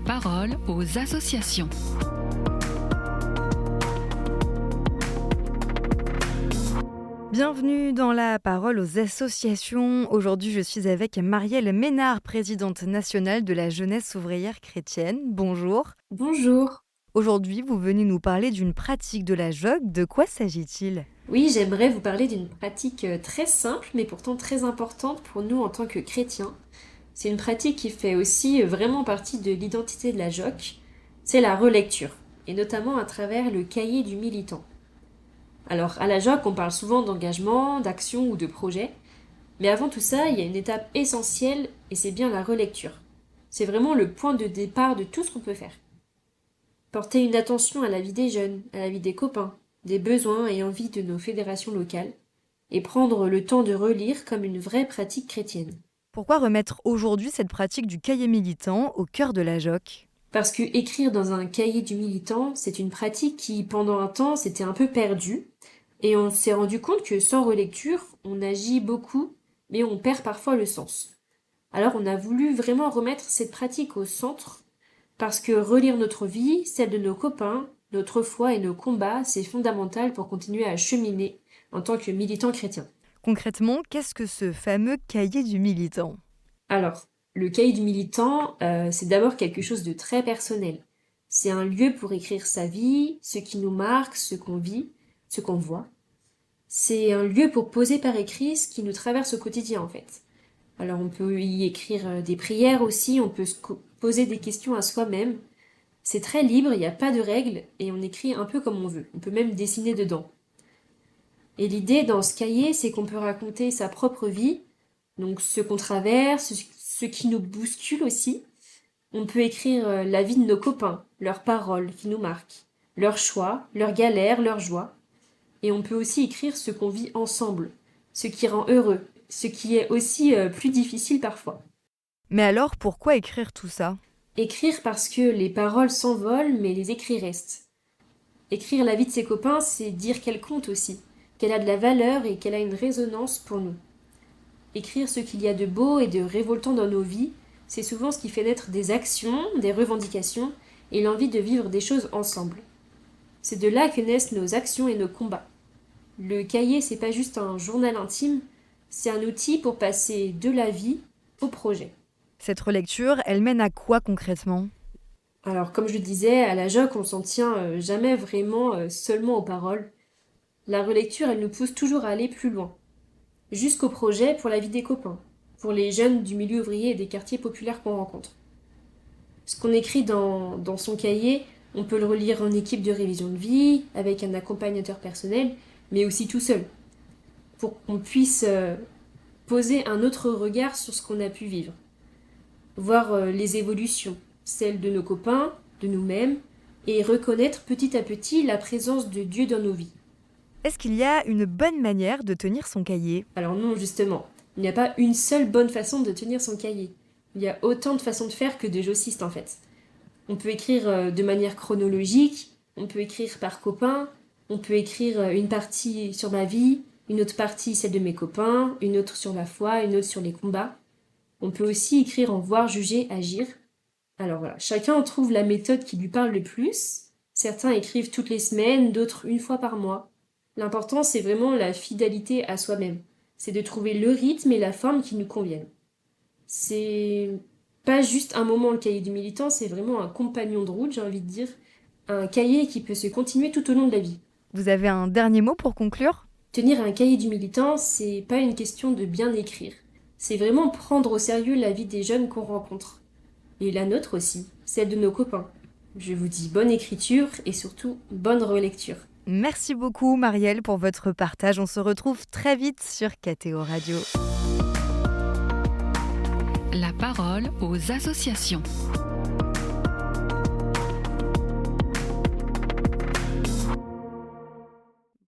parole aux associations. Bienvenue dans la parole aux associations. Aujourd'hui, je suis avec Marielle Ménard, présidente nationale de la jeunesse ouvrière chrétienne. Bonjour. Bonjour. Aujourd'hui, vous venez nous parler d'une pratique de la JOC. De quoi s'agit-il ? Oui, j'aimerais vous parler d'une pratique très simple, mais pourtant très importante pour nous en tant que chrétiens. C'est une pratique qui fait aussi vraiment partie de l'identité de la JOC. C'est la relecture, et notamment à travers le cahier du militant. Alors, à la JOC, on parle souvent d'engagement, d'action ou de projet, mais avant tout ça, il y a une étape essentielle, et c'est bien la relecture. C'est vraiment le point de départ de tout ce qu'on peut faire. Porter une attention à la vie des jeunes, à la vie des copains, des besoins et envies de nos fédérations locales, et prendre le temps de relire comme une vraie pratique chrétienne. Pourquoi remettre aujourd'hui cette pratique du cahier militant au cœur de la JOC ? Parce que écrire dans un cahier du militant, c'est une pratique qui, pendant un temps, s'était un peu perdue, et on s'est rendu compte que sans relecture, on agit beaucoup, mais on perd parfois le sens. Alors on a voulu vraiment remettre cette pratique au centre, parce que relire notre vie, celle de nos copains, notre foi et nos combats, c'est fondamental pour continuer à cheminer en tant que militant chrétien. Concrètement, qu'est-ce que ce fameux cahier du militant ? Alors, le cahier du militant, c'est d'abord quelque chose de très personnel. C'est un lieu pour écrire sa vie, ce qui nous marque, ce qu'on vit, ce qu'on voit. C'est un lieu pour poser par écrit ce qui nous traverse au quotidien en fait. Alors on peut y écrire des prières aussi, on peut poser des questions à soi-même. C'est très libre, il n'y a pas de règles et on écrit un peu comme on veut. On peut même dessiner dedans. Et l'idée dans ce cahier, c'est qu'on peut raconter sa propre vie, donc ce qu'on traverse, ce qui nous bouscule aussi. On peut écrire la vie de nos copains, leurs paroles qui nous marquent, leurs choix, leurs galères, leurs joies. Et on peut aussi écrire ce qu'on vit ensemble, ce qui rend heureux, ce qui est aussi plus difficile parfois. Mais alors, pourquoi écrire tout ça ? Écrire parce que les paroles s'envolent, mais les écrits restent. Écrire la vie de ses copains, c'est dire qu'elle compte aussi, qu'elle a de la valeur et qu'elle a une résonance pour nous. Écrire ce qu'il y a de beau et de révoltant dans nos vies, c'est souvent ce qui fait naître des actions, des revendications et l'envie de vivre des choses ensemble. C'est de là que naissent nos actions et nos combats. Le cahier, c'est pas juste un journal intime, c'est un outil pour passer de la vie au projet. Cette relecture, elle mène à quoi concrètement ? Alors, comme je le disais, à la JOC, on s'en tient jamais vraiment seulement aux paroles. La relecture, elle nous pousse toujours à aller plus loin. Jusqu'au projet pour la vie des copains, pour les jeunes du milieu ouvrier et des quartiers populaires qu'on rencontre. Ce qu'on écrit dans son cahier, on peut le relire en équipe de révision de vie, avec un accompagnateur personnel, mais aussi tout seul, pour qu'on puisse poser un autre regard sur ce qu'on a pu vivre. Voir les évolutions, celles de nos copains, de nous-mêmes, et reconnaître petit à petit la présence de Dieu dans nos vies. Est-ce qu'il y a une bonne manière de tenir son cahier ? Alors non, justement, il n'y a pas une seule bonne façon de tenir son cahier. Il y a autant de façons de faire que de jocistes en fait. On peut écrire de manière chronologique, on peut écrire par copain, on peut écrire une partie sur ma vie, une autre partie celle de mes copains, une autre sur la foi, une autre sur les combats. On peut aussi écrire en voir, juger, agir. Alors voilà, chacun trouve la méthode qui lui parle le plus. Certains écrivent toutes les semaines, d'autres une fois par mois. L'important, c'est vraiment la fidélité à soi-même. C'est de trouver le rythme et la forme qui nous conviennent. C'est pas juste un moment le cahier du militant, c'est vraiment un compagnon de route, j'ai envie de dire. Un cahier qui peut se continuer tout au long de la vie. Vous avez un dernier mot pour conclure ? Tenir un cahier du militant, c'est pas une question de bien écrire. C'est vraiment prendre au sérieux la vie des jeunes qu'on rencontre. Et la nôtre aussi, celle de nos copains. Je vous dis bonne écriture et surtout bonne relecture. Merci beaucoup Marielle pour votre partage. On se retrouve très vite sur KTO Radio. La parole aux associations.